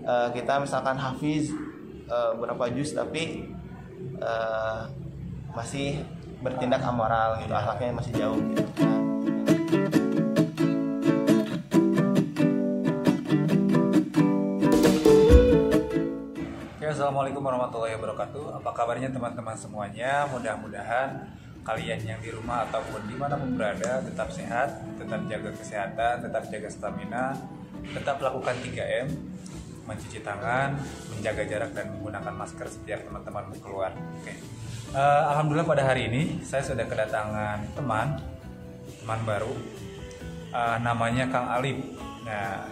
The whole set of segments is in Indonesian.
kita misalkan hafiz berapa juz tapi masih bertindak amoral gitu, akhlaknya masih jauh gitu. Assalamualaikum warahmatullahi wabarakatuh. Apa kabarnya teman-teman semuanya? Mudah-mudahan kalian yang di rumah ataupun dimanapun berada tetap sehat, tetap jaga kesehatan, tetap jaga stamina, tetap lakukan 3M, mencuci tangan, menjaga jarak, dan menggunakan masker setiap teman-teman keluar. Oke. Alhamdulillah pada hari ini saya sudah kedatangan teman baru, namanya Kang Alif. Nah,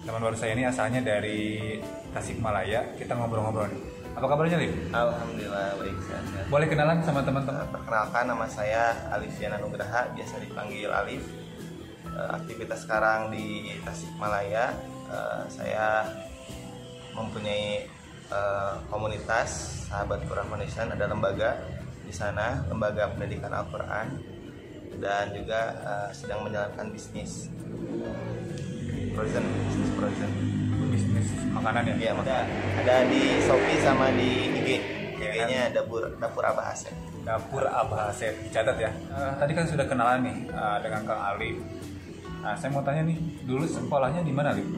teman baru saya ini asalnya dari Tasikmalaya. Kita ngobrol-ngobrol nih. Apa kabarnya, Alif? Alhamdulillah baik sehat. Boleh kenalan sama teman-teman? Perkenalkan, nama saya Alifiana Nugraha, biasa dipanggil Alif. Aktivitas sekarang di Tasikmalaya, saya mempunyai komunitas Sahabat Quran Foundation, ada lembaga di sana, lembaga pendidikan Al-Quran, dan juga sedang menjalankan bisnis Bisnis makanan ya? Iya, ada di Shopee sama di IG. IG-nya Dapur Abah Asep. Dapur Abah Asep, dicatat ya. Tadi kan sudah kenalan nih dengan Kang Alif. Nah, saya mau tanya nih, dulu sekolahnya di mana, Alif?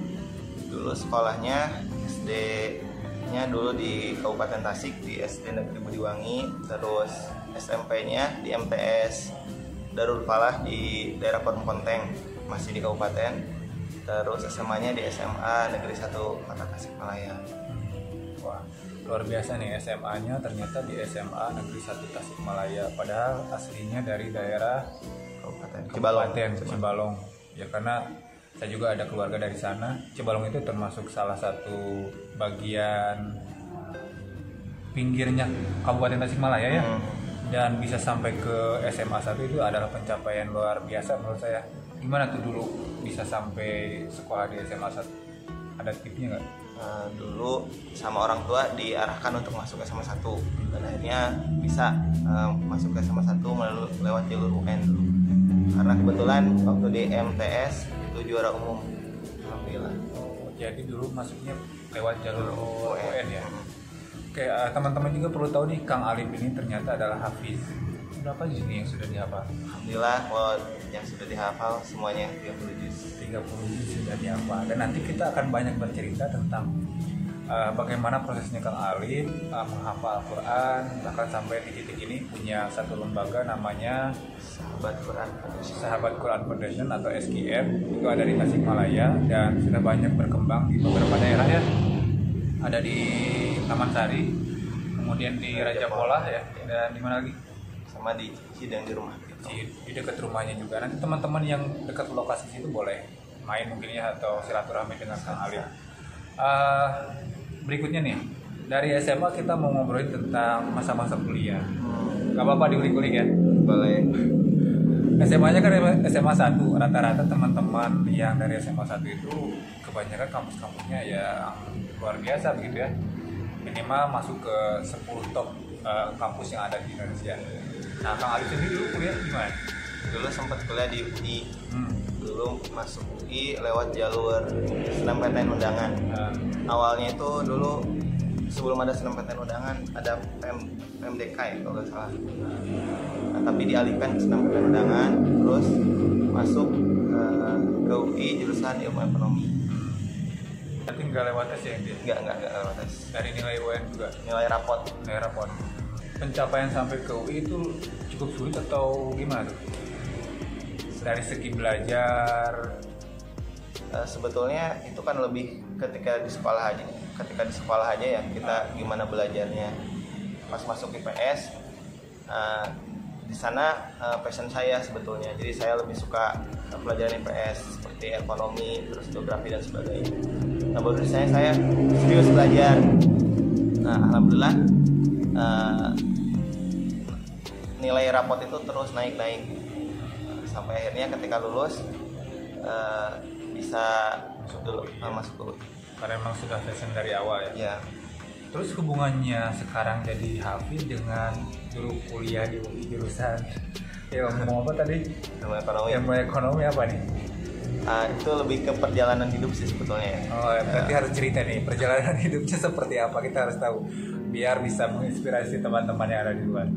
Dulu sekolahnya SD-nya dulu di Kabupaten Tasik, di SD Negeri Budiwangi. Terus SMP-nya di MTS Darul Falah di daerah Ponteng, masih di Kabupaten. Terus SMA-nya di SMA Negeri 1 Kota Tasikmalaya. Wah, luar biasa nih, SMA-nya ternyata di SMA Negeri 1 Tasikmalaya, padahal aslinya dari daerah Kabupaten Cibalong. Ya, karena saya juga ada keluarga dari sana. Cibalong itu termasuk salah satu bagian pinggirnya Kabupaten Tasikmalaya ya. Dan bisa sampai ke SMA 1 itu adalah pencapaian luar biasa menurut saya. Gimana tuh dulu bisa sampai sekolah di SMA 1? Ada tipsnya nggak? Dulu sama orang tua diarahkan untuk masuk ke SMA 1, dan akhirnya bisa masuk ke SMA 1 lewat jalur UN dulu. Karena kebetulan waktu di MTS itu juara umum. Alhamdulillah. Jadi dulu masuknya lewat jalur UN ya. Oke, teman-teman juga perlu tahu nih, Kang Alif ini ternyata adalah hafiz. Berapa juz nih yang sudah dihafal? Alhamdulillah, yang sudah dihafal semuanya 30 juz. 30 juz sudah dihafal. Dan nanti kita akan banyak bercerita tentang bagaimana prosesnya Kang Alif menghafal Al-Quran, bahkan sampai di titik ini punya satu lembaga namanya Sahabat Quran Foundation atau SQF, itu ada di Tasikmalaya dan sudah banyak berkembang di beberapa daerah ya. Ada di Taman Sari, kemudian di Raja Polah ya, dan di mana lagi? Sama di Cideng di rumah gitu. Di dekat rumahnya juga. Nanti teman-teman yang dekat lokasi situ boleh main mungkin ya, atau silaturahmi dengan Kang Alif. Berikutnya nih, dari SMA kita mau ngobrolin tentang masa-masa kuliah. Gak apa-apa diulik-ulik ya? Boleh. SMA-nya kan SMA 1, rata-rata teman-teman yang dari SMA 1 itu kebanyakan kampus-kampusnya yang luar biasa begitu ya. Minimal masuk ke 10 top kampus yang ada di Indonesia. Nah, Kang Alif sendiri dulu kuliah gimana? Dulu sempat kuliah di UI. Dulu masuk UI lewat jalur SNMPTN undangan. Awalnya itu dulu sebelum ada SNMPTN undangan ada PMDK ya kalau nggak salah. Nah, tapi dialihkan ke SNMPTN undangan, terus masuk ke UI jurusan ilmu ekonomi. Tapi nggak lewat tes ya? Nggak lewat tes. Dari nilai UN juga? Nilai rapot. Pencapaian sampai ke UI itu cukup sulit atau gimana tuh? Dari segi belajar? Sebetulnya itu kan lebih ketika di sekolah aja ya kita gimana belajarnya. Pas masuk IPS, di sana passion saya sebetulnya. Jadi saya lebih suka pelajaran IPS seperti ekonomi, terus geografi dan sebagainya. Nah, baru saya serius belajar. Nah, alhamdulillah nilai rapot itu terus naik sampai akhirnya ketika lulus bisa masuk dulu. Karena memang sudah passion dari awal ya. Ya. Terus hubungannya sekarang jadi hafiz dengan dulu kuliah di UI jurusan ngomong apa tadi? Ilmu ekonomi. Ilmu ekonomi apa nih? Itu lebih ke perjalanan hidup sih sebetulnya ya. Oh, berarti harus cerita nih perjalanan hidupnya seperti apa, kita harus tahu biar bisa menginspirasi teman-teman yang ada di luar.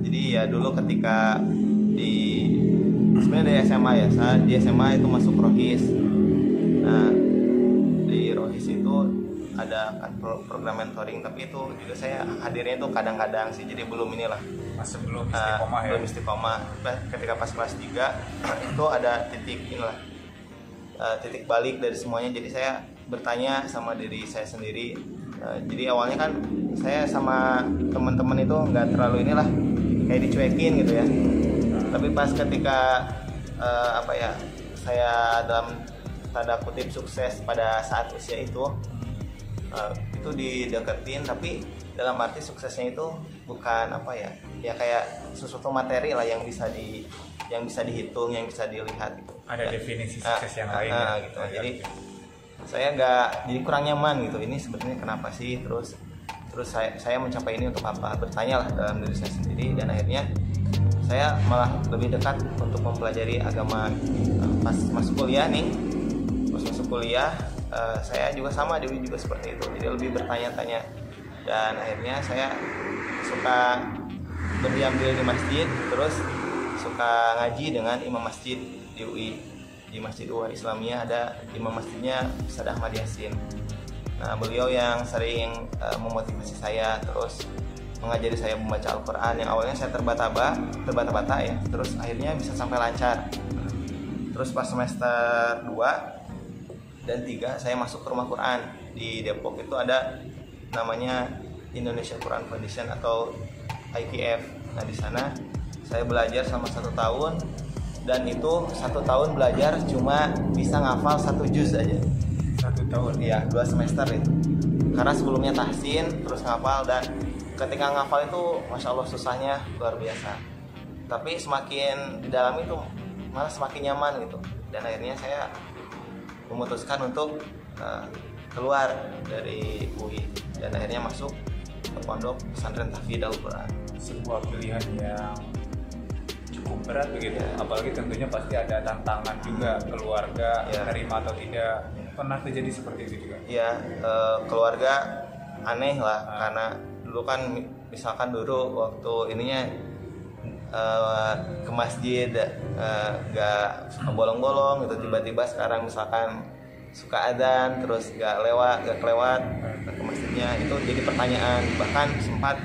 Jadi ya dulu ketika sebenarnya dari SMA ya, saya di SMA itu masuk Rohis. Nah di Rohis itu ada kan program mentoring, tapi itu juga saya hadirnya itu kadang-kadang sih, jadi belum inilah, masih belum istiqomah ya. Belum istiqomah. Ketika pas kelas 3 itu ada titik balik dari semuanya. Jadi saya bertanya sama diri saya sendiri. Jadi awalnya kan saya sama teman-teman itu nggak terlalu inilah, kayak dicuekin gitu ya. Tapi pas ketika saya dalam tanda kutip sukses pada saat usia itu dideketin, tapi dalam arti suksesnya itu bukan ya kayak sesuatu materi lah yang bisa dihitung, yang bisa dilihat gitu. Ada definisi sukses yang lain gitu. Jadi saya jadi kurang nyaman gitu, ini sebetulnya kenapa sih, terus saya mencapai ini untuk apa, bertanyalah dalam diri saya sendiri. Dan akhirnya saya malah lebih dekat untuk mempelajari agama. Pas masuk kuliah, saya juga sama, Dewi juga seperti itu, jadi lebih bertanya-tanya. Dan akhirnya saya suka berdiam diri di masjid, terus suka ngaji dengan imam masjid di UI. Di Masjid UI Islamiyah ada imam masjidnya Ustaz Ahmad Yasin. Nah, beliau yang sering memotivasi saya, terus mengajari saya membaca Al-Quran. Yang awalnya saya terbata-bata ya, terus akhirnya bisa sampai lancar. Terus pas semester 2 dan 3 saya masuk ke rumah Quran di Depok. Itu ada namanya Indonesia Quran Foundation atau IQF. Nah di sana saya belajar selama 1 tahun, dan itu 1 tahun belajar cuma bisa ngafal 1 juz aja. 1 tahun? Iya, 2 semester itu. Karena sebelumnya tahsin, terus ngafal, dan ketika ngafal itu Masya Allah susahnya luar biasa. Tapi semakin di dalam itu malah semakin nyaman gitu. Dan akhirnya saya memutuskan untuk keluar dari UI dan akhirnya masuk ke pondok pesantren Tahfidz Al-Quran. Sebuah pilihan yang cukup berat begitu, apalagi tentunya pasti ada tantangan juga, keluarga terima atau tidak. Pernah terjadi seperti itu juga? Iya, keluarga aneh lah, karena dulu kan misalkan dulu waktu ininya ke masjid gak suka bolong-bolong gitu, tiba-tiba sekarang misalkan suka adzan terus gak kelewat ke masjidnya, itu jadi pertanyaan, bahkan sempat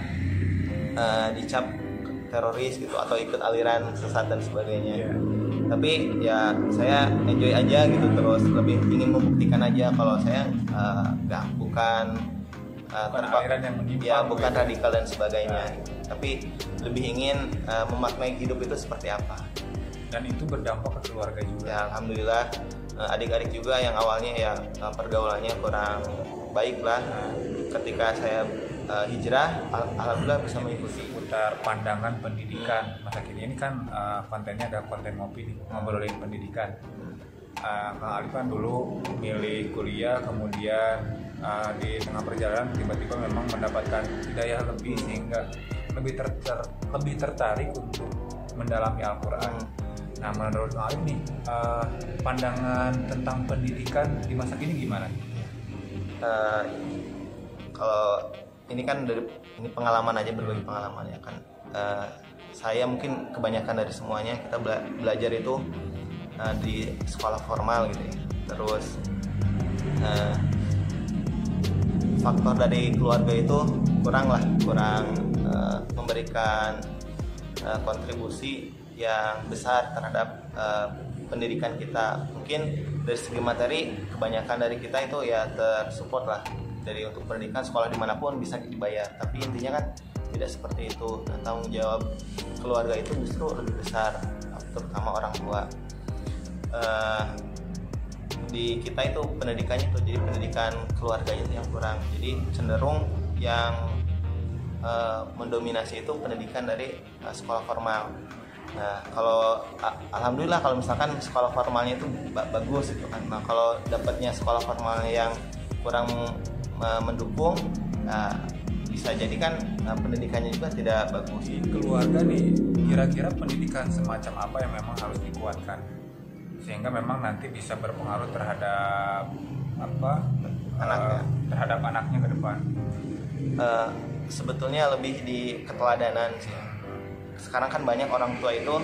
dicap teroris gitu atau ikut aliran sesat dan sebagainya. Tapi ya saya enjoy aja gitu, terus lebih ingin membuktikan aja kalau saya bukan aliran yang menyimpang, bukan radikal dan sebagainya, tapi lebih ingin memaknai hidup itu seperti apa. Dan itu berdampak ke keluarga juga. Ya alhamdulillah, adik-adik juga yang awalnya ya pergaulannya kurang baik lah, ketika saya hijrah alhamdulillah bisa mengikuti. Putar pandangan pendidikan masa kini ini kan kontennya ada konten ngopi nih, ngobrolin pendidikan. Kang Alif kan dulu milih kuliah, kemudian di tengah perjalanan tiba-tiba memang mendapatkan hidayah lebih sehingga lebih tertarik untuk mendalami Al-Quran. Nah menurut Kang Alif nih, pandangan tentang pendidikan di masa kini gimana? Kalau ini kan ini pengalaman aja, berbagi pengalaman ya kan. Saya mungkin kebanyakan dari semuanya kita belajar itu di sekolah formal gitu ya. Terus faktor dari keluarga itu kurang memberikan kontribusi yang besar terhadap pendidikan kita. Mungkin dari segi materi kebanyakan dari kita itu ya tersupport lah, dari untuk pendidikan sekolah dimanapun bisa dibayar, tapi intinya kan tidak seperti itu. Nah, tanggung jawab keluarga itu justru lebih besar, terutama orang tua. Di kita itu pendidikannya itu jadi pendidikan keluarganya itu yang kurang, jadi cenderung yang mendominasi itu pendidikan dari sekolah formal. Nah kalau alhamdulillah kalau misalkan sekolah formalnya itu bagus itu kan. Nah kalau dapatnya sekolah formalnya yang kurang mendukung, bisa jadi kan pendidikannya juga tidak bagus. Keluarga nih, kira-kira pendidikan semacam apa yang memang harus dikuatkan sehingga memang nanti bisa berpengaruh terhadap Anaknya. terhadap anaknya ke depan. Sebetulnya lebih di keteladanan sih. Sekarang kan banyak orang tua itu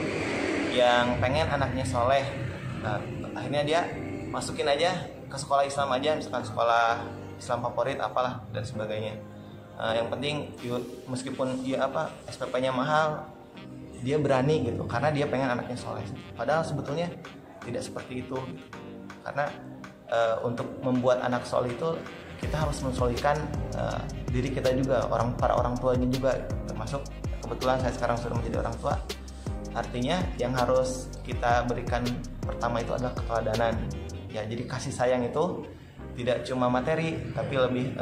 yang pengen anaknya soleh. Nah, akhirnya dia masukin aja ke sekolah Islam aja, misalkan sekolah Islam favorit apalah dan sebagainya. Yang penting meskipun SPP-nya mahal, dia berani gitu karena dia pengen anaknya soleh. Padahal sebetulnya tidak seperti itu. Karena untuk membuat anak soleh itu kita harus mensolihkan diri kita juga, para orang tuanya juga, termasuk kebetulan saya sekarang sudah menjadi orang tua. Artinya yang harus kita berikan pertama itu adalah keteladanan. Ya, jadi kasih sayang itu tidak cuma materi, tapi lebih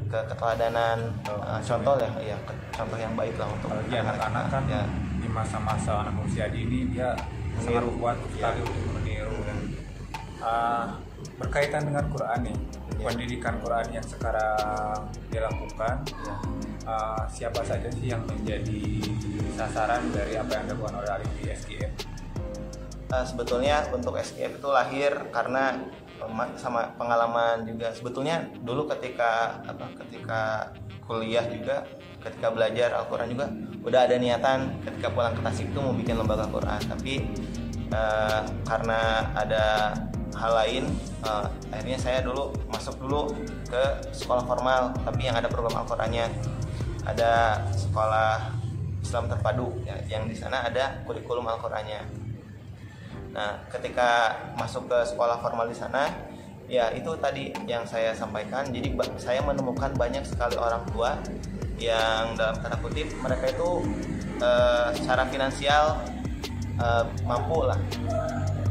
ke keteladanan, contoh contoh yang baik lah untuk anak-anak kan ya. Di masa-masa anak usia dini dia sangat kuat sekali untuk meniru. Berkaitan dengan Quran nih, pendidikan Quran yang sekarang dilakukan, siapa saja sih yang menjadi sasaran dari apa yang dilakukan oleh Alif di SGM? Sebetulnya untuk SGM itu lahir karena sama pengalaman juga. Sebetulnya dulu ketika kuliah juga, ketika belajar Al-Quran juga udah ada niatan ketika pulang ke Tasik itu mau bikin lembaga Quran, tapi karena ada hal lain, akhirnya saya masuk dulu ke sekolah formal, tapi yang ada program Al-Qurannya. Ada sekolah Islam terpadu ya, yang di sana ada kurikulum Al-Qurannya. Nah, ketika masuk ke sekolah formal di sana, ya itu tadi yang saya sampaikan. Jadi saya menemukan banyak sekali orang tua yang dalam tanda kutip mereka itu secara finansial mampu lah,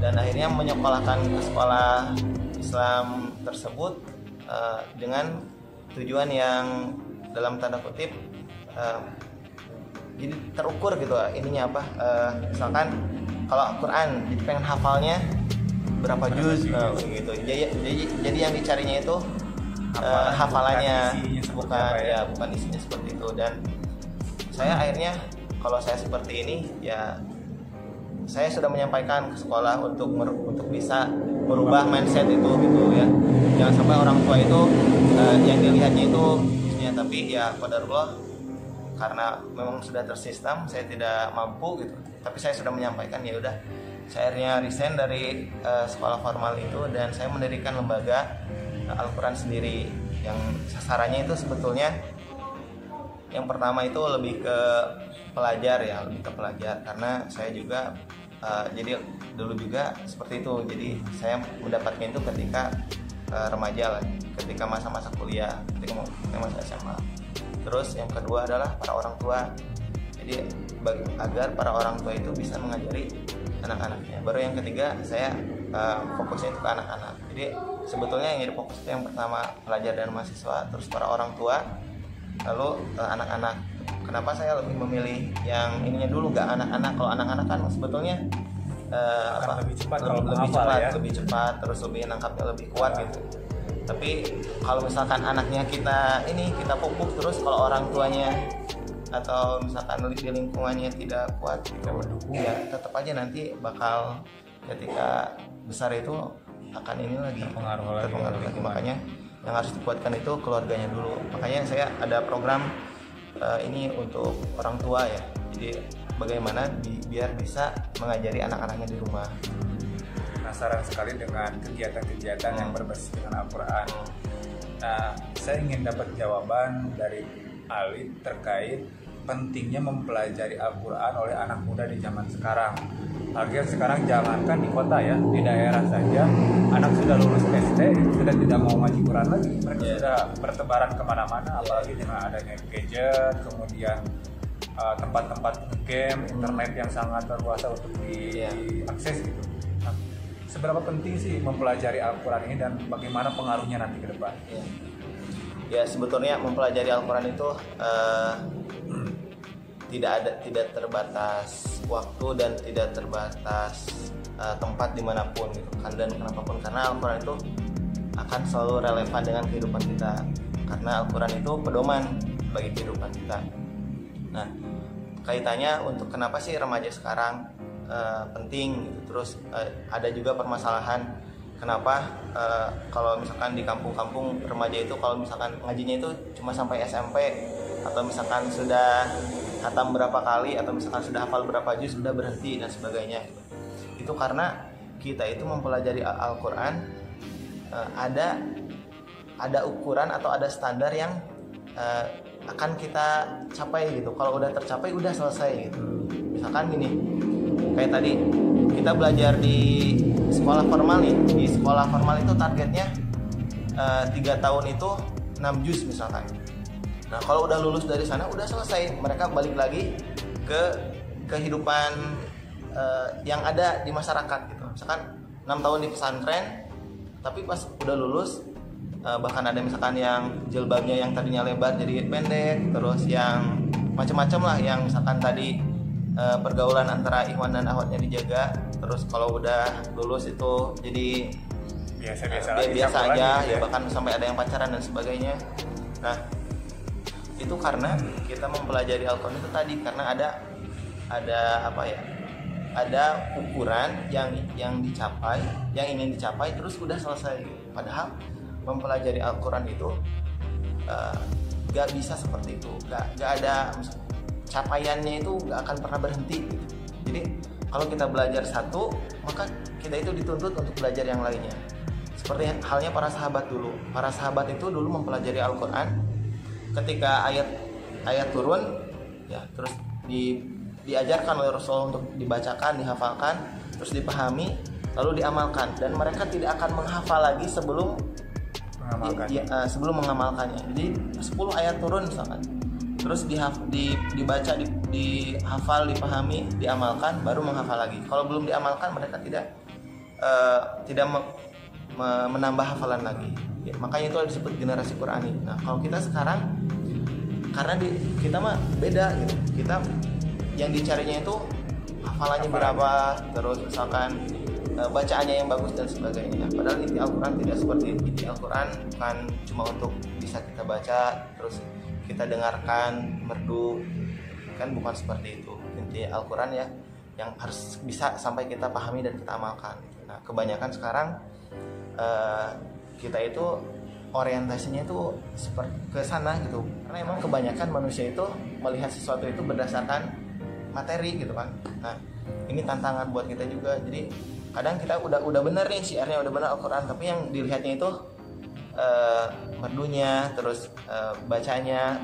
dan akhirnya menyekolahkan ke sekolah Islam tersebut dengan tujuan yang dalam tanda kutip jadi terukur gitu ininya apa, misalkan kalau Al-Quran jadi pengen hafalnya berapa juz gitu. Jadi yang dicarinya itu hafalannya, bukan isinya seperti itu. Dan saya akhirnya kalau saya seperti ini ya, saya sudah menyampaikan ke sekolah untuk bisa merubah mindset itu gitu ya. Jangan sampai orang tua itu yang dilihatnya itu isinya, tapi ya qadarullah karena memang sudah tersistem, saya tidak mampu gitu. Tapi saya sudah menyampaikan, ya udah saya akhirnya resign dari sekolah formal itu dan saya mendirikan lembaga Al-Quran sendiri yang sasarannya itu sebetulnya yang pertama itu lebih ke pelajar karena saya juga jadi dulu juga seperti itu. Jadi saya mendapatkan itu ketika remaja lah, ketika masa-masa kuliah, ketika masa SMA. Terus yang kedua adalah para orang tua. Jadi agar para orang tua itu bisa mengajari anak-anaknya. Baru yang ketiga saya fokusnya itu ke anak-anak. Jadi sebetulnya yang jadi fokus itu yang pertama pelajar dan mahasiswa, terus para orang tua, lalu anak-anak. Kenapa saya lebih memilih yang ininya dulu, gak anak-anak? Kalau anak-anak kan sebetulnya lebih cepat, terus lebih nangkapnya lebih kuat gitu. Tapi kalau misalkan anaknya kita pupuk terus, kalau orang tuanya atau misalkan di lingkungannya tidak kuat gitu, ya tetap aja nanti bakal ketika besar itu akan ini lagi terpengaruh lagi. Makanya yang harus dikuatkan itu keluarganya dulu. Makanya saya ada program ini untuk orang tua ya. Jadi bagaimana biar bisa mengajari anak-anaknya di rumah. Penasaran sekali dengan kegiatan-kegiatan yang berbasis dengan Al-Quran. Nah, saya ingin dapat jawaban dari Alif terkait pentingnya mempelajari Al-Quran oleh anak muda di zaman sekarang. Lagian sekarang jangankan di kota ya, di daerah saja anak sudah lulus SD sudah tidak mau ngaji Quran lagi. Mereka sudah bertebaran kemana-mana, apalagi dengan adanya gadget, kemudian tempat-tempat game, internet yang sangat terluas untuk diakses gitu. Nah, seberapa penting sih mempelajari Al-Quran ini dan bagaimana pengaruhnya nanti ke depan? Ya sebetulnya mempelajari Al-Quran itu tidak terbatas waktu dan tidak terbatas tempat dimanapun gitu kan, dan kenapapun, karena Al-Quran itu akan selalu relevan dengan kehidupan kita, karena Al-Quran itu pedoman bagi kehidupan kita. Nah, kaitannya untuk kenapa sih remaja sekarang penting. Terus ada juga permasalahan kenapa kalau misalkan di kampung-kampung remaja itu kalau misalkan ngajinya itu cuma sampai SMP, atau misalkan sudah khatam berapa kali, atau misalkan sudah hafal berapa juz sudah berhenti dan sebagainya. Itu karena kita itu mempelajari Al-Quran ada ukuran atau ada standar yang akan kita capai gitu. Kalau udah tercapai udah selesai gitu. Misalkan gini, kayak tadi kita belajar di sekolah formal nih. Di sekolah formal itu targetnya 3 tahun itu 6 juz misalkan. Nah kalau udah lulus dari sana udah selesai. Mereka balik lagi ke kehidupan yang ada di masyarakat gitu. Misalkan 6 tahun di pesantren, tapi pas udah lulus bahkan ada misalkan yang jilbabnya yang tadinya lebar jadi pendek, terus yang macam-macam lah, yang misalkan tadi pergaulan antara ikhwan dan akhwatnya dijaga. Terus kalau udah lulus itu jadi biasa aja ya, bahkan sampai ada yang pacaran dan sebagainya. Nah itu karena kita mempelajari Al-Quran itu tadi, karena ada apa ya, ada ukuran yang dicapai, yang ingin dicapai, terus udah selesai. Padahal mempelajari Al-Quran itu gak bisa seperti itu, gak ada capaiannya, itu gak akan pernah berhenti gitu. Jadi kalau kita belajar satu, maka kita itu dituntut untuk belajar yang lainnya. Seperti halnya para sahabat dulu. Para sahabat itu dulu mempelajari Al-Quran, ketika ayat turun ya, terus diajarkan oleh Rasul untuk dibacakan, dihafalkan, terus dipahami, lalu diamalkan. Dan mereka tidak akan menghafal lagi sebelum mengamalkannya. Jadi 10 ayat turun misalkan, terus dibaca, dihafal, dipahami, diamalkan, baru menghafal lagi. Kalau belum diamalkan mereka tidak menambah hafalan lagi ya, makanya itu disebut generasi Qurani. Nah kalau kita sekarang, karena kita mah beda gitu, kita yang dicarinya itu hafalannya berapa, terus misalkan bacaannya yang bagus dan sebagainya. Padahal inti Al-Quran tidak seperti itu. Inti Al-Quran bukan cuma untuk bisa kita baca terus kita dengarkan merdu, kan bukan seperti itu. Inti Al-Quran ya yang harus bisa sampai kita pahami dan kita amalkan. Nah kebanyakan sekarang kita itu orientasinya itu seperti ke sana gitu, karena emang kebanyakan manusia itu melihat sesuatu itu berdasarkan materi gitu kan. Nah ini tantangan buat kita juga. Jadi kadang kita udah bener nih syiarnya, udah bener Al-Quran, tapi yang dilihatnya itu merdunya, terus bacaannya,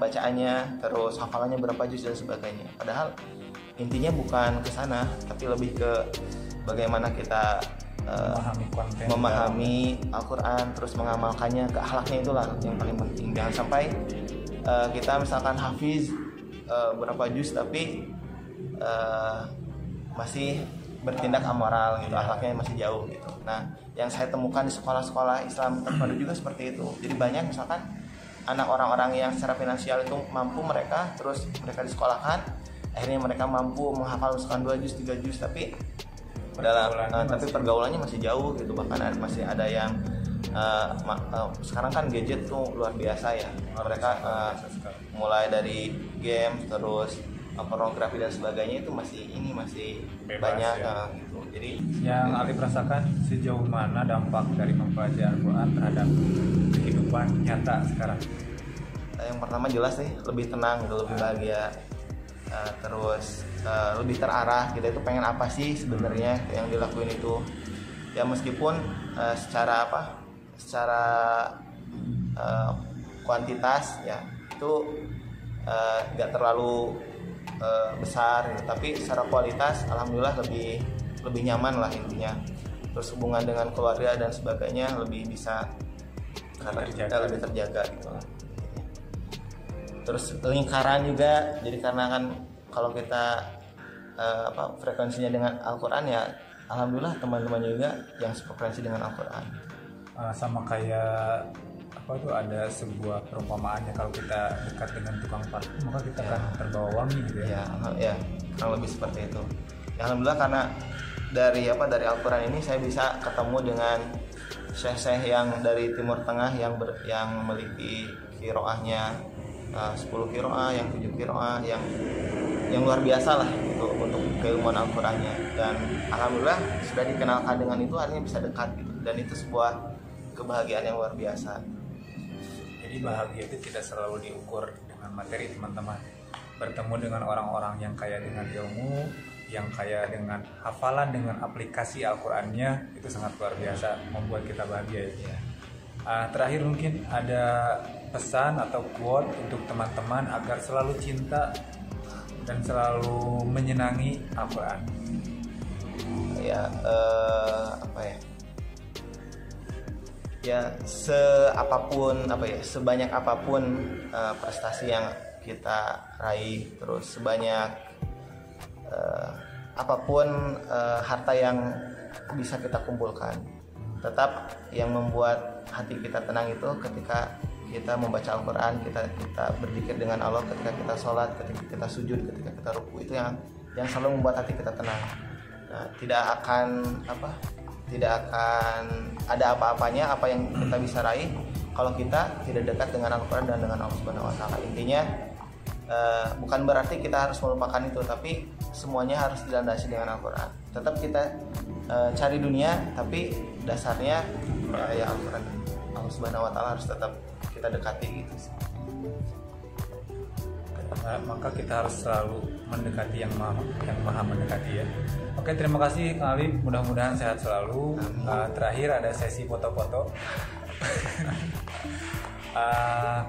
terus hafalannya berapa juz dan sebagainya. Padahal intinya bukan ke sana, tapi lebih ke bagaimana kita memahami Al-Quran, terus mengamalkannya, ke akhlaknya, itulah yang paling penting. Jangan sampai kita misalkan hafiz berapa juz tapi masih bertindak amoral gitu, akhlaknya masih jauh gitu. Nah yang saya temukan di sekolah-sekolah Islam terpadu juga seperti itu. Jadi banyak misalkan anak orang-orang yang secara finansial itu mampu, mereka disekolahkan, akhirnya mereka mampu menghafal misalkan 2 juz 3 juz, tapi pergaulannya masih jauh gitu. Bahkan masih ada yang sekarang kan gadget tuh luar biasa ya, mereka mulai dari game, terus pornografi dan sebagainya, itu masih bebas, banyak ya. gitu. Jadi yang Alif rasakan sejauh mana dampak dari membaca Al-Quran terhadap kehidupan nyata sekarang? Yang pertama jelas sih lebih tenang gitu, lebih bahagia, terus lebih terarah. Kita itu pengen apa sih sebenarnya yang dilakuin itu ya, meskipun secara kuantitas ya itu nggak terlalu besar gitu, tapi secara kualitas alhamdulillah lebih nyaman lah intinya. Terus hubungan dengan keluarga dan sebagainya lebih bisa lebih terjaga gitu lah. Terus lingkaran juga, jadi karena kan kalau kita frekuensinya dengan Al-Quran ya alhamdulillah teman-teman juga yang sefrekuensi dengan Al-Quran. Sama kayak apa tuh, ada sebuah perumpamaannya, kalau kita dekat dengan tukang parfum maka kita akan terbawa wangi gitu ya. Ya kurang lebih seperti itu. Ya, alhamdulillah karena dari Al-Quran ini saya bisa ketemu dengan syekh-syekh yang dari Timur Tengah yang memiliki qiraahnya 10 qiraah, yang 7 qiraah, yang yang luar biasa lah gitu untuk keilmuan Al-Qur'annya, dan alhamdulillah sudah dikenalkan dengan itu artinya bisa dekat gitu, dan itu sebuah kebahagiaan yang luar biasa. Jadi bahagia itu tidak selalu diukur dengan materi teman-teman. Bertemu dengan orang-orang yang kaya dengan ilmu, yang kaya dengan hafalan, dengan aplikasi Al-Qur'annya, itu sangat luar biasa, membuat kita bahagia ya. Terakhir mungkin ada pesan atau quote untuk teman-teman agar selalu cinta dan selalu menyenangi Al-Quran. Ya apa ya? Ya sebanyak apapun prestasi yang kita raih, terus sebanyak apapun harta yang bisa kita kumpulkan, tetap yang membuat hati kita tenang itu ketika kita membaca Al-Quran, kita berzikir dengan Allah, ketika kita sholat, ketika kita sujud, ketika kita ruku, itu yang selalu membuat hati kita tenang. Nah, tidak akan ada apa-apanya apa yang kita bisa raih kalau kita tidak dekat dengan Al-Quran dan dengan Allah Subhanahu Wa Taala. Intinya bukan berarti kita harus melupakan itu, tapi semuanya harus dilandasi dengan Al-Quran. Tetap kita cari dunia, tapi dasarnya ya Al-Quran, Allah Subhanahu Wa Taala harus tetap kita dekati gitu. Maka kita harus selalu mendekati yang maha mendekati ya. Oke, terima kasih Kang Ali, mudah-mudahan sehat selalu. Terakhir ada sesi foto-foto.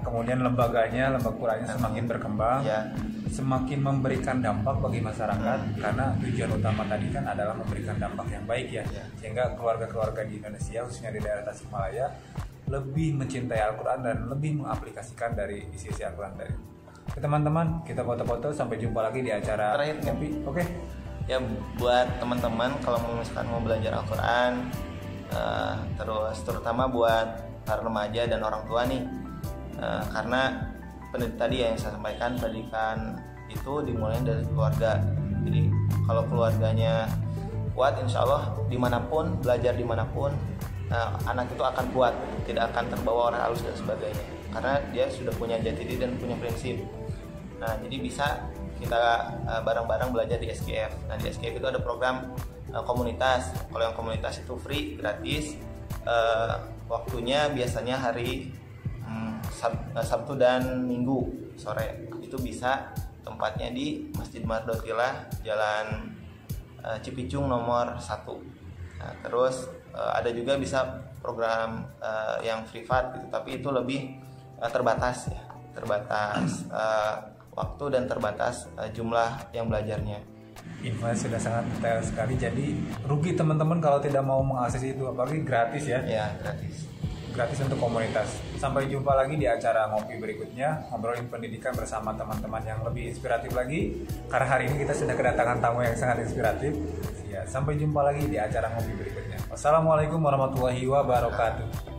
Kemudian lembaga Qur'annya semakin berkembang, semakin memberikan dampak bagi masyarakat, karena tujuan utama tadi kan adalah memberikan dampak yang baik ya, sehingga keluarga-keluarga di Indonesia khususnya di daerah Tasikmalaya lebih mencintai Al-Quran dan lebih mengaplikasikan dari isi-isi Al-Quran tadi. Oke teman-teman, kita foto-foto, sampai jumpa lagi di acara terakhir kopi. Oke. Ya buat teman-teman kalau misalkan mau belajar Al-Quran, terus terutama buat para remaja dan orang tua nih, karena tadi yang saya sampaikan, pendidikan itu dimulai dari keluarga. Jadi kalau keluarganya kuat, insya Allah dimanapun, belajar dimanapun, anak itu akan kuat, tidak akan terbawa oleh arus dan sebagainya, karena dia sudah punya jati diri dan punya prinsip. Nah, jadi bisa kita bareng-bareng belajar di SGF. Nah, di SGF itu ada program komunitas. Kalau yang komunitas itu free, gratis. Waktunya biasanya hari Sabtu dan Minggu sore. Itu bisa tempatnya di Masjid Mardotilah, Jalan Cipicung nomor 1. Nah, terus ada juga bisa program yang privat gitu, tapi itu lebih terbatas ya, terbatas waktu dan terbatas jumlah yang belajarnya. Infonya sudah sangat detail sekali, jadi rugi teman-teman kalau tidak mau mengakses itu, apalagi gratis ya. Ya, gratis untuk komunitas. Sampai jumpa lagi di acara ngopi berikutnya, ngobrolin pendidikan bersama teman-teman yang lebih inspiratif lagi, karena hari ini kita sudah kedatangan tamu yang sangat inspiratif ya. Sampai jumpa lagi di acara ngopi berikutnya. Wassalamualaikum warahmatullahi wabarakatuh.